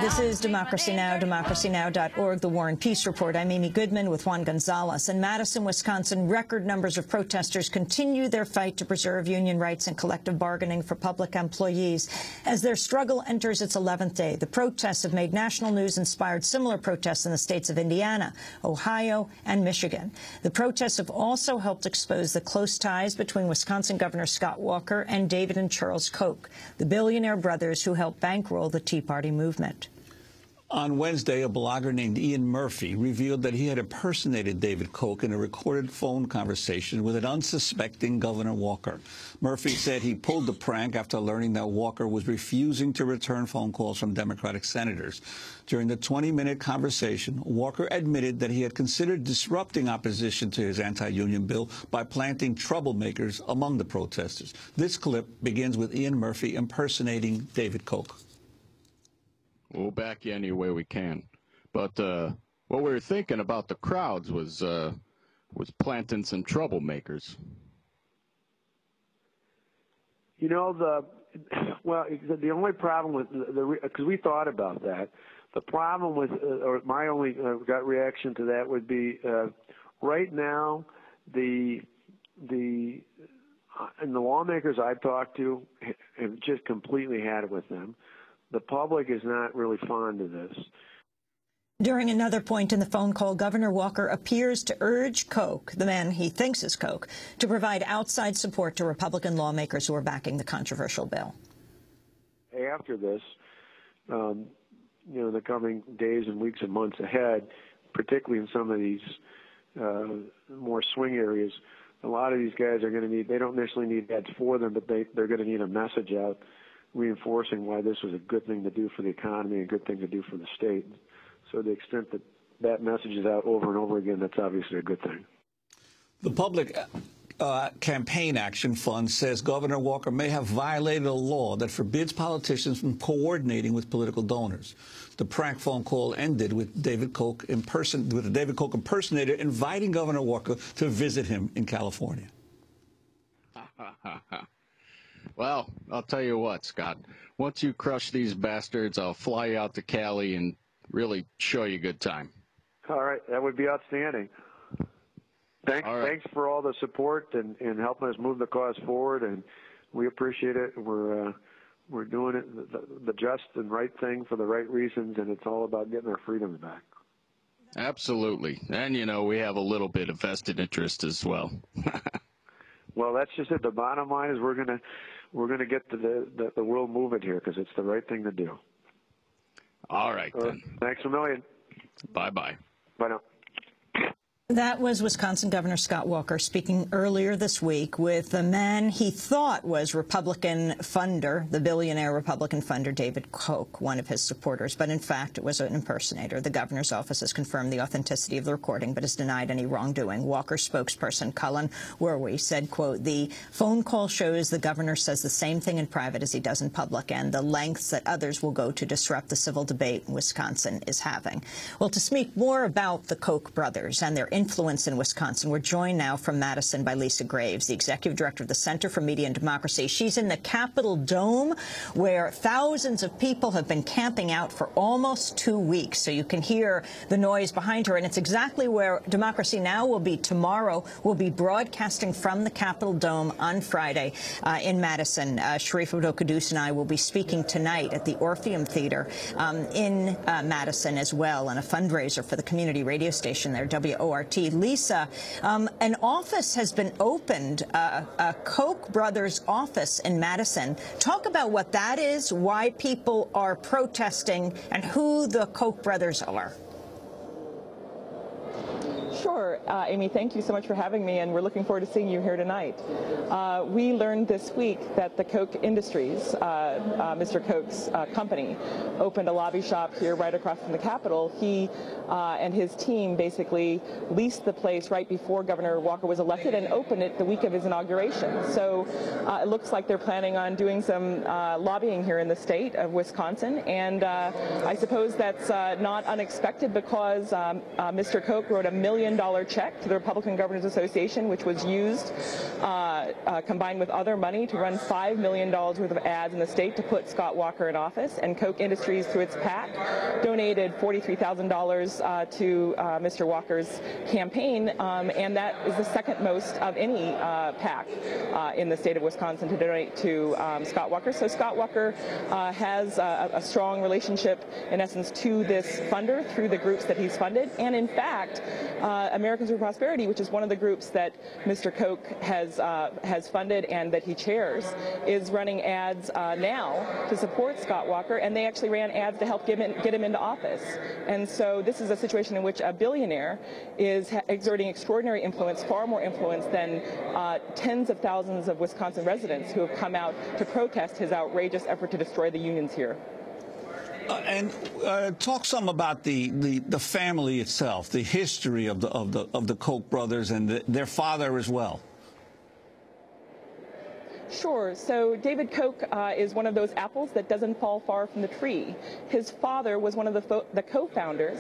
This is Democracy Now!, democracynow.org, the War and Peace Report. I'm Amy Goodman with Juan Gonzalez. In Madison, Wisconsin, record numbers of protesters continue their fight to preserve union rights and collective bargaining for public employees. As their struggle enters its 11th day, the protests have made national news, inspired similar protests in the states of Indiana, Ohio, and Michigan. The protests have also helped expose the close ties between Wisconsin Governor Scott Walker and David and Charles Koch, the billionaire brothers who helped bankroll the Tea Party movement. On Wednesday, a blogger named Ian Murphy revealed that he had impersonated David Koch in a recorded phone conversation with an unsuspecting Governor Walker. Murphy said he pulled the prank after learning that Walker was refusing to return phone calls from Democratic senators. During the 20-minute conversation, Walker admitted that he had considered disrupting opposition to his anti-union bill by planting troublemakers among the protesters. This clip begins with Ian Murphy impersonating David Koch. We'll back you any way we can. But what we were thinking about the crowds was planting some troublemakers. You know, the only problem with because we thought about that. The problem with, or my only gut reaction to that would be, right now, and the lawmakers I've talked to have just completely had it with them. The public is not really fond of this. During another point in the phone call, Governor Walker appears to urge Koch, the man he thinks is Koch, to provide outside support to Republican lawmakers who are backing the controversial bill. After this, you know, the coming days and weeks and months ahead, particularly in some of these more swing areas, a lot of these guys are going to need, they don't necessarily need ads for them, but they're going to need a message out reinforcing why this was a good thing to do for the economy and a good thing to do for the state. So to the extent that that message is out over and over again, that's obviously a good thing. The Public Campaign Action Fund says Governor Walker may have violated a law that forbids politicians from coordinating with political donors. The prank phone call ended with David Koch impersonator inviting Governor Walker to visit him in California. Well, I'll tell you what, Scott. Once you crush these bastards, I'll fly you out to Cali and really show you a good time. All right. That would be outstanding. Thanks for all the support and helping us move the cause forward, and we appreciate it. We're doing it the just and right thing for the right reasons, and it's all about getting our freedoms back. Absolutely. And, you know, we have a little bit of vested interest as well. Well, that's just it. The bottom line is we're gonna get the world moving here because it's the right thing to do. All right, then. Thanks a million. Bye-bye. Bye now. That was Wisconsin Governor Scott Walker speaking earlier this week with the man he thought was Republican funder, the billionaire Republican funder David Koch, one of his supporters. But in fact, it was an impersonator. The governor's office has confirmed the authenticity of the recording, but has denied any wrongdoing. Walker's spokesperson, Cullen Werwe, said, quote, "The phone call shows the governor says the same thing in private as he does in public, and the lengths that others will go to disrupt the civil debate Wisconsin is having." Well, to speak more about the Koch brothers and their influence in Wisconsin, we're joined now from Madison by Lisa Graves, the executive director of the Center for Media and Democracy. She's in the Capitol Dome, where thousands of people have been camping out for almost 2 weeks. So you can hear the noise behind her, and it's exactly where Democracy Now! Will be tomorrow. We'll be broadcasting from the Capitol Dome on Friday in Madison. Sharif Abdul-Qudus and I will be speaking tonight at the Orpheum Theater in Madison as well, and a fundraiser for the community radio station there, WORT. Lisa, an office has been opened, a Koch brothers office in Madison. Talk about what that is, why people are protesting, and who the Koch brothers are. Sure. Amy, thank you so much for having me, and we're looking forward to seeing you here tonight. We learned this week that the Koch Industries, Mr. Koch's company, opened a lobby shop here right across from the Capitol. He and his team basically leased the place right before Governor Walker was elected and opened it the week of his inauguration. So it looks like they're planning on doing some lobbying here in the state of Wisconsin, and I suppose that's not unexpected because Mr. Koch wrote $1 million million check to the Republican Governors Association, which was used, combined with other money, to run $5 million worth of ads in the state to put Scott Walker in office. And Koch Industries, through its PAC, donated $43,000 to Mr. Walker's campaign, and that is the second most of any PAC in the state of Wisconsin to donate to Scott Walker. So Scott Walker has a strong relationship, in essence, to this funder through the groups that he's funded. And in fact, Americans for Prosperity, which is one of the groups that Mr. Koch has funded and that he chairs, is running ads now to support Scott Walker, and they actually ran ads to help get him into office. And so this is a situation in which a billionaire is exerting extraordinary influence, far more influence than tens of thousands of Wisconsin residents who have come out to protest his outrageous effort to destroy the unions here. And talk some about the family itself, the history of the Koch brothers and their father as well. Sure. So David Koch is one of those apples that doesn't fall far from the tree. His father was one of the co-founders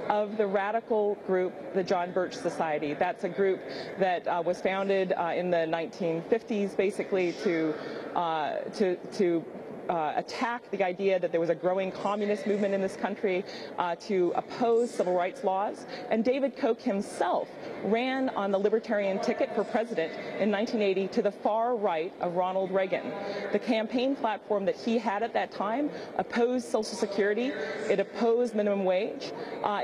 of the radical group, the John Birch Society. That's a group that was founded in the 1950s, basically to attack the idea that there was a growing communist movement in this country, to oppose civil rights laws. And David Koch himself ran on the libertarian ticket for president in 1980 to the far right of Ronald Reagan. The campaign platform that he had at that time opposed Social Security, it opposed minimum wage,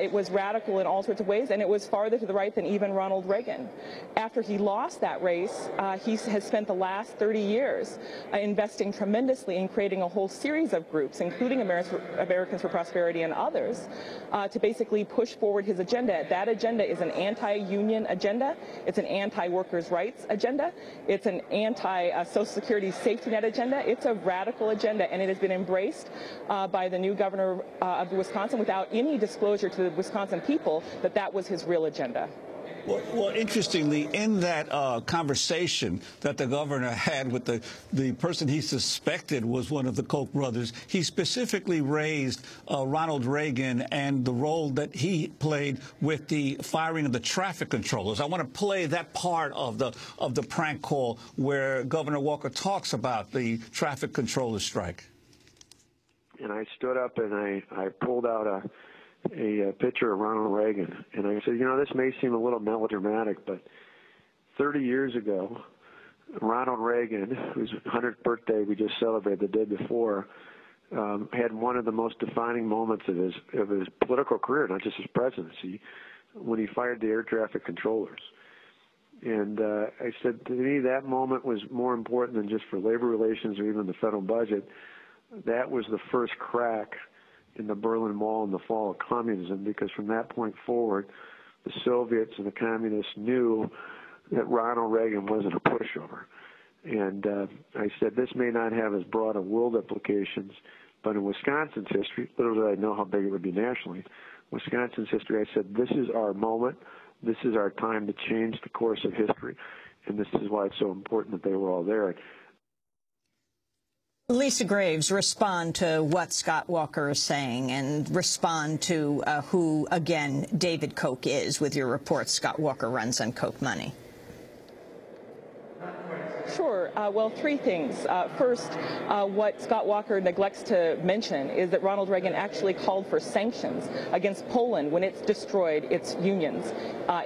it was radical in all sorts of ways, and it was farther to the right than even Ronald Reagan. After he lost that race, he has spent the last 30 years investing tremendously in creating a whole series of groups, including Americans for Prosperity and others, to basically push forward his agenda. That agenda is an anti-union agenda. It's an anti-workers' rights agenda. It's an anti-Social Security safety net agenda. It's a radical agenda, and it has been embraced by the new governor of Wisconsin without any disclosure to the Wisconsin people that that was his real agenda. Well, interestingly, in that conversation that the governor had with the person he suspected was one of the Koch brothers, he specifically raised Ronald Reagan and the role that he played with the firing of the traffic controllers. I want to play that part of the prank call where Governor Walker talks about the traffic controller strike. And I stood up and I pulled out a picture of Ronald Reagan, and I said, you know, this may seem a little melodramatic, but 30 years ago, Ronald Reagan, whose 100th birthday we just celebrated the day before, had one of the most defining moments of his political career, not just his presidency, when he fired the air traffic controllers. And I said, to me, that moment was more important than just for labor relations or even the federal budget. That was the first crack in the Berlin Wall and the fall of communism, because from that point forward, the Soviets and the communists knew that Ronald Reagan wasn't a pushover. And I said, this may not have as broad a world implications, but in Wisconsin's history, little did I know how big it would be nationally, Wisconsin's history, I said, this is our moment, this is our time to change the course of history, and this is why it's so important that they were all there. Lisa Graves, respond to what Scott Walker is saying and respond to who, again, David Koch is with your report. Scott Walker runs on Koch Money. Sure. Well, three things. First, what Scott Walker neglects to mention is that Ronald Reagan actually called for sanctions against Poland when it's destroyed its unions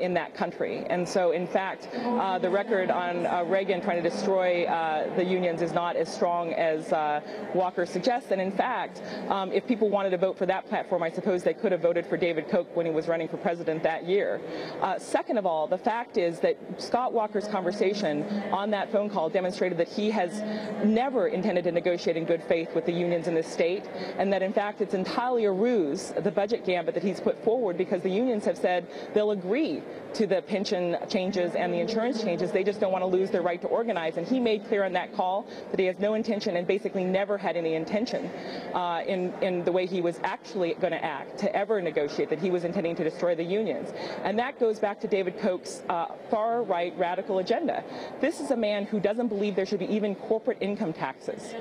in that country. And so, in fact, the record on Reagan trying to destroy the unions is not as strong as Walker suggests. And in fact, if people wanted to vote for that platform, I suppose they could have voted for David Koch when he was running for president that year. Second of all, the fact is that Scott Walker's conversation on that phone call demonstrated that he has never intended to negotiate in good faith with the unions in this state, and that in fact it's entirely a ruse, the budget gambit that he's put forward, because the unions have said they'll agree to the pension changes and the insurance changes. They just don't want to lose their right to organize. And he made clear on that call that he has no intention, and basically never had any intention in the way he was actually going to act, to ever negotiate, that he was intending to destroy the unions. And that goes back to David Koch's far-right radical agenda. This is a man who doesn't believe believe there should be even corporate income taxes.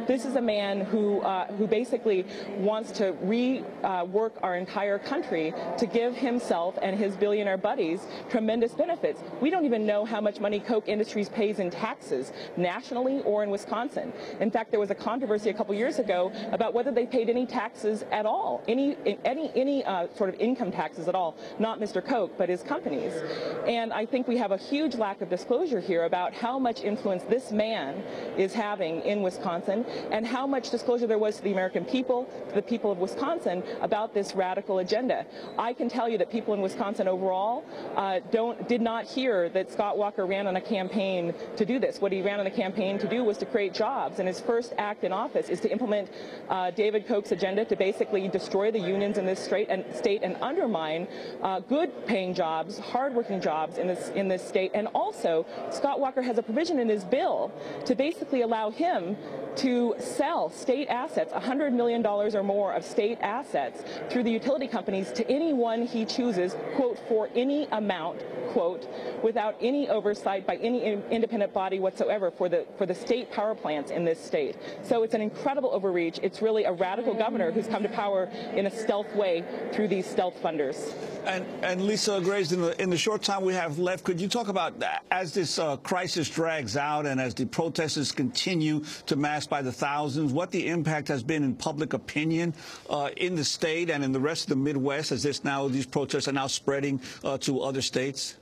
This is a man who basically wants to rework our entire country to give himself and his billionaire buddies tremendous benefits. We don't even know how much money Koch Industries pays in taxes nationally or in Wisconsin. In fact, there was a controversy a couple years ago about whether they paid any taxes at all, any sort of income taxes at all, not Mr. Koch, but his companies. And I think we have a huge lack of disclosure here about how much influence this man is having in Wisconsin and how much disclosure there was to the American people, to the people of Wisconsin, about this radical agenda. I can tell you that people in Wisconsin overall did not hear that Scott Walker ran on a campaign to do this. What he ran on a campaign to do was to create jobs, and his first act in office is to implement David Koch's agenda to basically destroy the unions in this state and undermine good-paying jobs, hard-working jobs in this state. And also, Scott Walker has a provision in his bill to basically allow him to sell state assets, $100 million or more of state assets, through the utility companies to anyone he chooses, quote, for any amount, quote, without any oversight by any independent body whatsoever for the state power plants in this state. So it's an incredible overreach. It's really a radical governor who's come to power in a stealth way through these stealth funders. And Lisa Graves, in the short time we have left, could you talk about, as this crisis drags out and as the protesters continue to mass by the thousands, what the impact has been in public opinion in the state and in the rest of the Midwest, as these protests are now spreading to other states?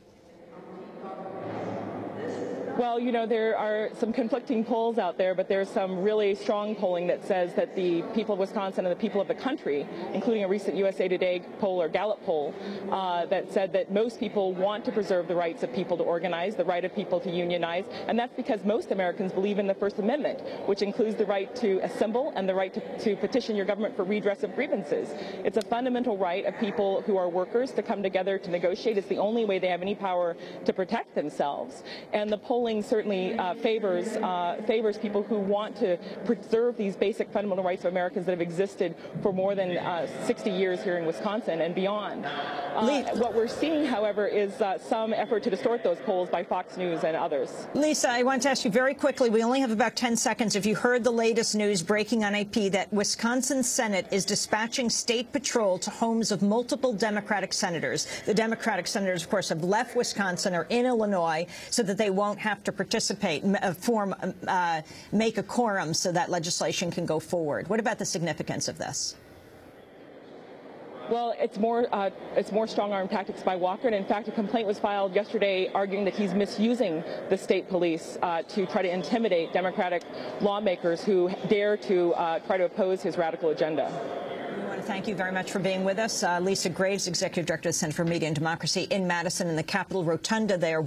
Well, you know, there are some conflicting polls out there, but there's some really strong polling that says that the people of Wisconsin and the people of the country, including a recent USA Today poll or Gallup poll, that said that most people want to preserve the rights of people to organize, the right of people to unionize, and that's because most Americans believe in the First Amendment, which includes the right to assemble and the right to petition your government for redress of grievances. It's a fundamental right of people who are workers to come together to negotiate. It's the only way they have any power to protect themselves. And the polling certainly favors people who want to preserve these basic fundamental rights of Americans that have existed for more than 60 years here in Wisconsin and beyond. What we're seeing, however, is some effort to distort those polls by Fox News and others. Lisa, I want to ask you very quickly, we only have about 10 seconds. If you heard the latest news breaking on AP that Wisconsin Senate is dispatching state patrol to homes of multiple Democratic senators. The Democratic senators, of course, have left Wisconsin or in Illinois so that they won't have to participate, make a quorum so that legislation can go forward. What about the significance of this? Well, it's more strong-arm tactics by Walker, and in fact, a complaint was filed yesterday arguing that he's misusing the state police to try to intimidate Democratic lawmakers who dare to try to oppose his radical agenda. We want to thank you very much for being with us. Lisa Graves, Executive Director of the Center for Media and Democracy in Madison in the Capitol Rotunda there.